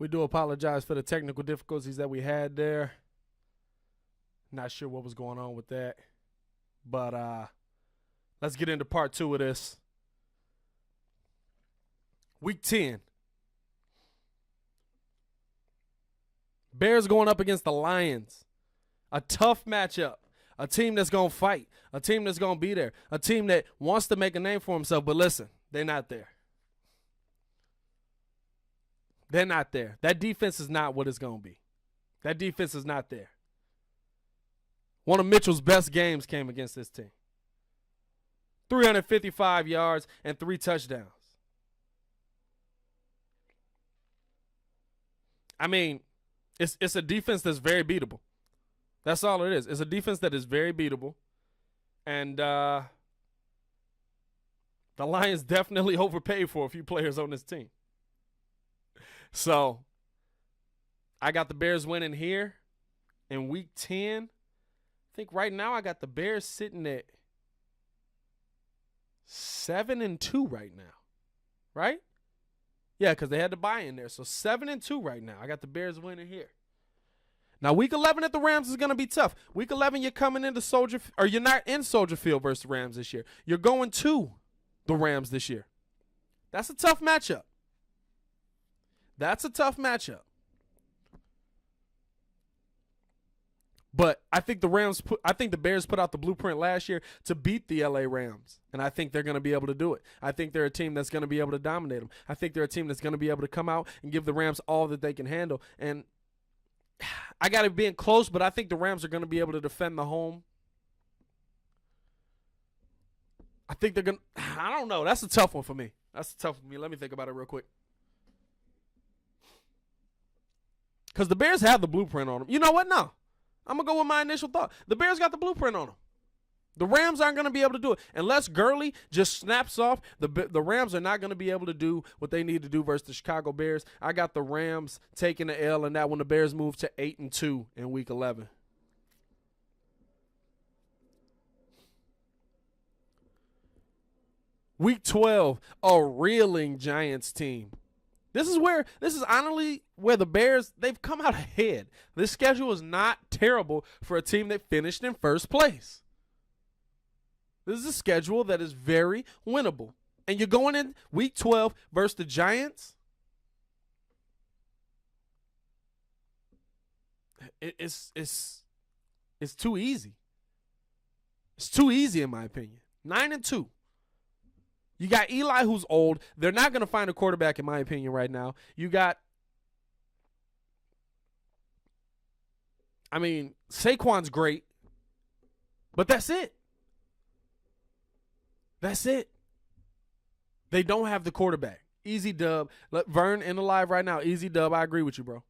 We do apologize for the technical difficulties that we had there. Not sure what was going on with that. But let's get into part 2 of this. Week 10. Bears going up against the Lions. A tough matchup. A team that's going to fight. A team that's going to be there. A team that wants to make a name for himself. But listen, they're not there. They're not there. That defense is not what it's going to be. That defense is not there. One of Mitchell's best games came against this team. 355 yards and 3 touchdowns. I mean, it's a defense that's very beatable. That's all it is. It's a defense that is very beatable. And the Lions definitely overpaid for a few players on this team. So I got the Bears winning here in week 10. I think right now I got the Bears sitting at 7-2 right now. Right? Yeah, because they had the bye in there. So 7-2 right now. I got the Bears winning here. Now, week 11 at the Rams is going to be tough. Week 11, you're coming into you're not in Soldier Field versus the Rams this year. You're going to the Rams this year. That's a tough matchup. That's a tough matchup. But I think the Bears put out the blueprint last year to beat the LA Rams. And I think they're going to be able to do it. I think they're a team that's going to be able to dominate them. I think they're a team that's going to be able to come out and give the Rams all that they can handle. And I got it being close, but I think the Rams are going to be able to defend the home. I think they're going to – I don't know. That's a tough one for me. That's tough for me. Let me think about it real quick. Because the Bears have the blueprint on them. You know what? No. I'm going to go with my initial thought. The Bears got the blueprint on them. The Rams aren't going to be able to do it. Unless Gurley just snaps off, the Rams are not going to be able to do what they need to do versus the Chicago Bears. I got the Rams taking the L, and that when the Bears move to 8-2 in Week 11. Week 12, a reeling Giants team. This is honestly where the Bears, they've come out ahead. This schedule is not terrible for a team that finished in first place. This is a schedule that is very winnable. And you're going in week 12 versus the Giants. It's too easy. It's too easy in my opinion. 9-2. You got Eli, who's old. They're not going to find a quarterback, in my opinion, right now. You got, Saquon's great, but that's it. That's it. They don't have the quarterback. Easy dub. Let Vern in the live right now. Easy dub. I agree with you, bro.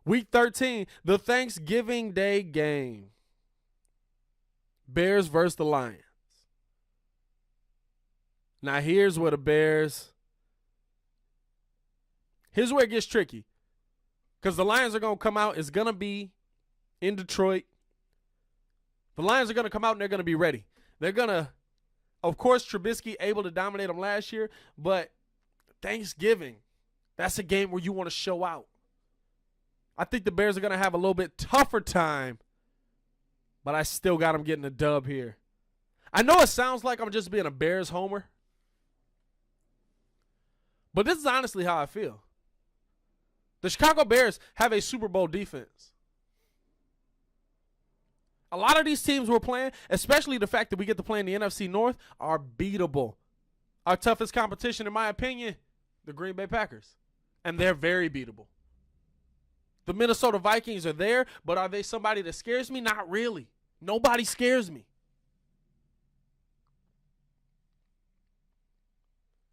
Week 13, the Thanksgiving Day game. Bears versus the Lions. Now, here's where it gets tricky. Because the Lions are going to come out. It's going to be in Detroit. The Lions are going to come out and they're going to be ready. They're going to, of course, Trubisky able to dominate them last year. But Thanksgiving, that's a game where you want to show out. I think the Bears are going to have a little bit tougher time. But I still got them getting a dub here. I know it sounds like I'm just being a Bears homer. But this is honestly how I feel. The Chicago Bears have a Super Bowl defense. A lot of these teams we're playing, especially the fact that we get to play in the NFC North, are beatable. Our toughest competition, in my opinion, the Green Bay Packers. And they're very beatable. The Minnesota Vikings are there, but are they somebody that scares me? Not really. Nobody scares me.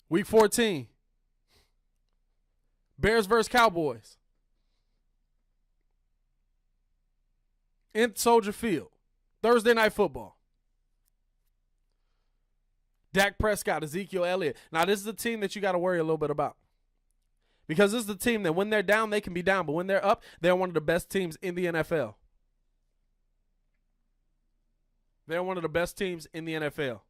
Week 14. Bears versus Cowboys. In Soldier Field. Thursday Night Football. Dak Prescott, Ezekiel Elliott. Now, this is a team that you got to worry a little bit about. Because this is the team that when they're down, they can be down. But when they're up, they're one of the best teams in the NFL. They're one of the best teams in the NFL.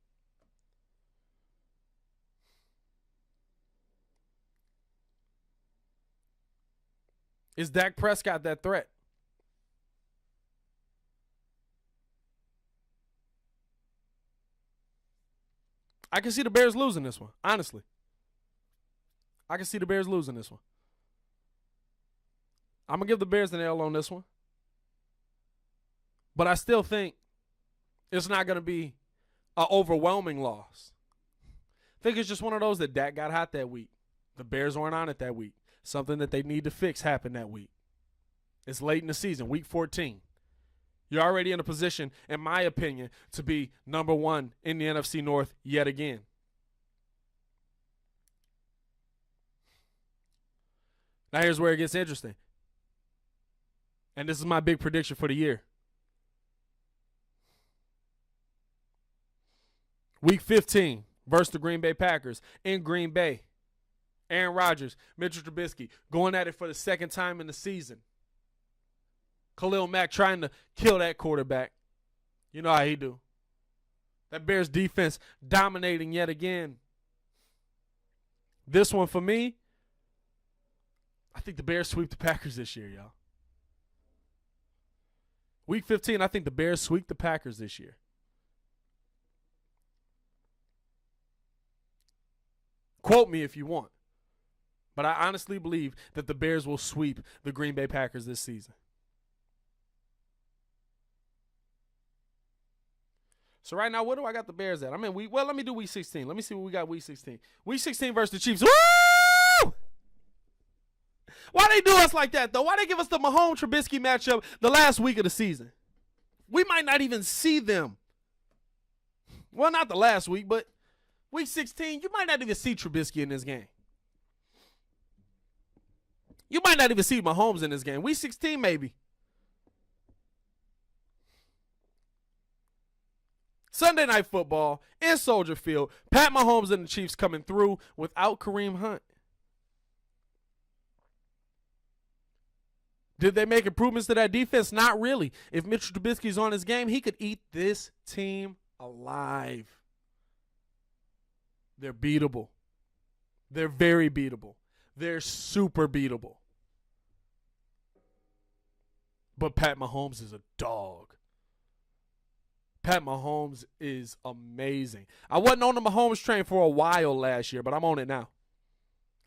Is Dak Prescott that threat? I can see the Bears losing this one, honestly. I can see the Bears losing this one. I'm going to give the Bears an L on this one. But I still think it's not going to be an overwhelming loss. I think it's just one of those that Dak got hot that week. The Bears weren't on it that week. Something that they need to fix happened that week. It's late in the season, week 14. You're already in a position, in my opinion, to be number one in the NFC North yet again. Now here's where it gets interesting. And this is my big prediction for the year. Week 15 versus the Green Bay Packers in Green Bay. Aaron Rodgers, Mitchell Trubisky going at it for the second time in the season. Khalil Mack trying to kill that quarterback. You know how he do. That Bears defense dominating yet again. This one for me, I think the Bears sweep the Packers this year, y'all. Week 15, I think the Bears sweep the Packers this year. Quote me if you want. But I honestly believe that the Bears will sweep the Green Bay Packers this season. So right now, what do I got the Bears at? Let me do week 16. Let me see what we got week 16. Week 16 versus the Chiefs. Woo! Why they do us like that, though? Why they give us the Mahomes-Trubisky matchup the last week of the season? We might not even see them. Well, not the last week, but week 16, you might not even see Trubisky in this game. You might not even see Mahomes in this game. Week 16, maybe. Sunday Night Football in Soldier Field. Pat Mahomes and the Chiefs coming through without Kareem Hunt. Did they make improvements to that defense? Not really. If Mitchell Trubisky's on his game, he could eat this team alive. They're beatable. They're very beatable. They're super beatable. But Pat Mahomes is a dog. Pat Mahomes is amazing. I wasn't on the Mahomes train for a while last year, but I'm on it now.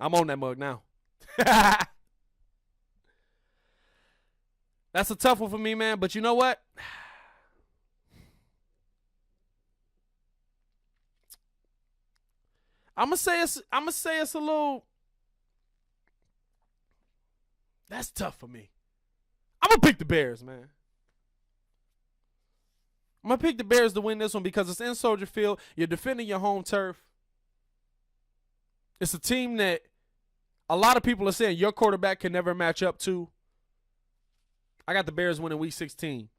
I'm on that mug now. That's a tough one for me, man. But you know what? I'm gonna say it's a little. That's tough for me. I'm gonna pick the Bears, man. I'm going to pick the Bears to win this one because it's in Soldier Field. You're defending your home turf. It's a team that a lot of people are saying your quarterback can never match up to. I got the Bears winning week 16.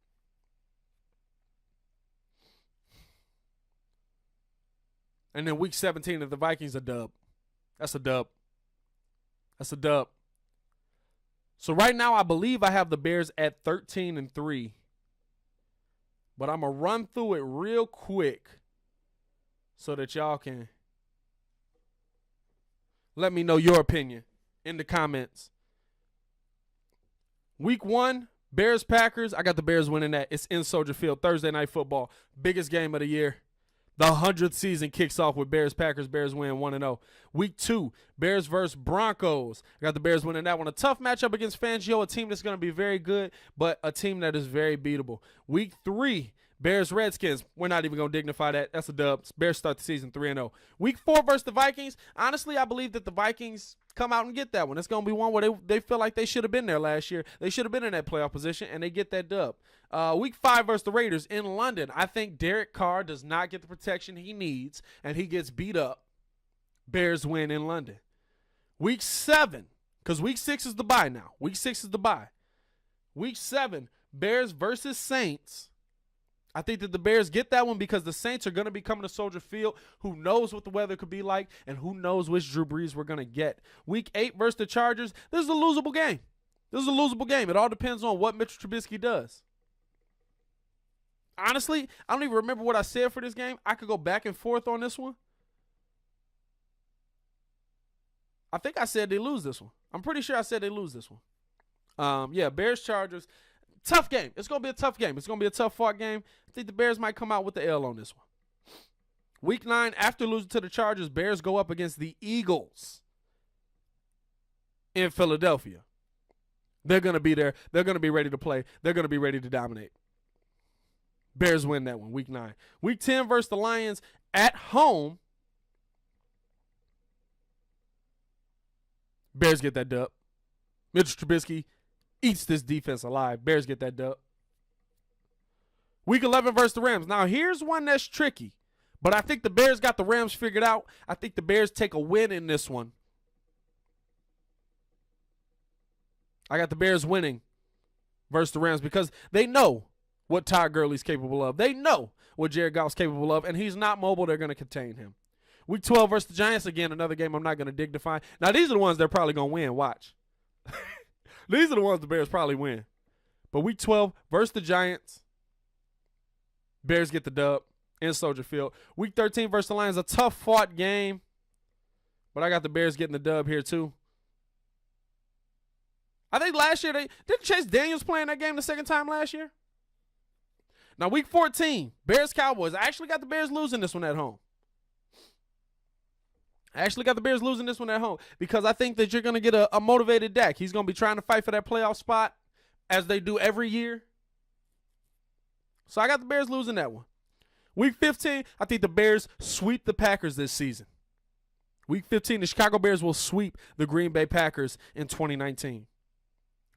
And then week 17, if the Vikings are dub. That's a dub. That's a dub. So right now, I believe I have the Bears at 13-3. But I'm going to run through it real quick so that y'all can let me know your opinion in the comments. Week 1, Bears-Packers. I got the Bears winning that. It's in Soldier Field, Thursday Night Football. Biggest game of the year. The 100th season kicks off with Bears-Packers. Bears win 1-0. Week 2, Bears versus Broncos. I got the Bears winning that one. A tough matchup against Fangio, a team that's going to be very good, but a team that is very beatable. Week 3, Bears-Redskins. We're not even going to dignify that. That's a dub. Bears start the season 3-0. Week 4 versus the Vikings. Honestly, I believe that the Vikings come out and get that one. It's going to be one where they feel like they should have been there last year. They should have been in that playoff position, and they get that dub. Week 5 versus the Raiders in London. I think Derek Carr does not get the protection he needs, and he gets beat up. Bears win in London. Week 7, because week 6 is the bye now. Week 6 is the bye. Week 7, Bears versus Saints. I think that the Bears get that one because the Saints are going to be coming to Soldier Field. Who knows what the weather could be like, and who knows which Drew Brees we're going to get. Week 8 versus the Chargers. This is a losable game. This is a losable game. It all depends on what Mitchell Trubisky does. Honestly, I don't even remember what I said for this game. I could go back and forth on this one. I think I said they lose this one. I'm pretty sure I said they lose this one. Yeah, Bears Chargers. Tough game. It's going to be a tough game. It's going to be a tough fought game. I think the Bears might come out with the L on this one. Week 9, after losing to the Chargers, Bears go up against the Eagles in Philadelphia. They're going to be there. They're going to be ready to play. They're going to be ready to dominate. Bears win that one, week 9. Week 10 versus the Lions at home. Bears get that dub. Mitchell Trubisky eats this defense alive. Bears get that dub. Week 11 versus the Rams. Now, here's one that's tricky, but I think the Bears got the Rams figured out. I think the Bears take a win in this one. I got the Bears winning versus the Rams because they know what Todd Gurley's capable of. They know what Jared Goff's capable of, and he's not mobile. They're going to contain him. Week 12 versus the Giants. Again, another game I'm not going to dignify. Now, these are the ones they're probably going to win. Watch. These are the ones the Bears probably win. But week 12 versus the Giants. Bears get the dub in Soldier Field. Week 13 versus the Lions. A tough-fought game. But I got the Bears getting the dub here, too. I think last year, didn't Chase Daniels play in that game the second time last year? Now, week 14, Bears-Cowboys. I actually got the Bears losing this one at home. Because I think that you're going to get a motivated Dak. He's going to be trying to fight for that playoff spot as they do every year. So I got the Bears losing that one. Week 15, I think the Bears sweep the Packers this season. Week 15, the Chicago Bears will sweep the Green Bay Packers in 2019.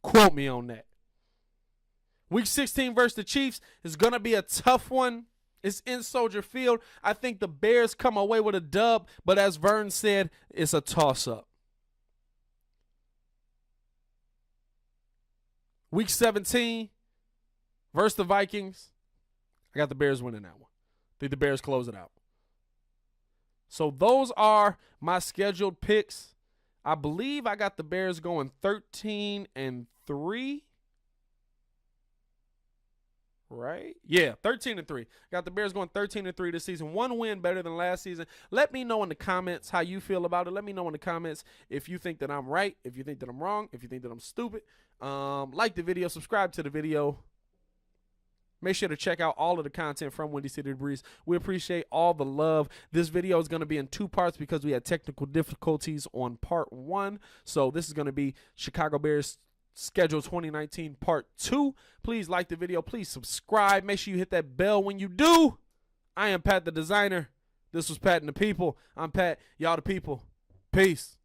Quote me on that. Week 16 versus the Chiefs is going to be a tough one. It's in Soldier Field. I think the Bears come away with a dub, but as Vern said, it's a toss-up. Week 17 versus the Vikings. I got the Bears winning that one. I think the Bears close it out. So those are my scheduled picks. I believe I got the Bears going 13-3. Right? Yeah, 13-3. Got the Bears going 13-3 this season. One win better than last season. Let me know in the comments how you feel about it. Let me know in the comments if you think that I'm right, if you think that I'm wrong, if you think that I'm stupid. Like the video, subscribe to the video. Make sure to check out all of the content from Windy City Breeze. We appreciate all the love. This video is going to be in 2 parts because we had technical difficulties on part 1. So this is going to be Chicago Bears Schedule 2019 Part 2. Please like the video. Please subscribe. Make sure you hit that bell when you do. I am Pat the Designer. This was Pat and the People. I'm Pat. Y'all the people. Peace.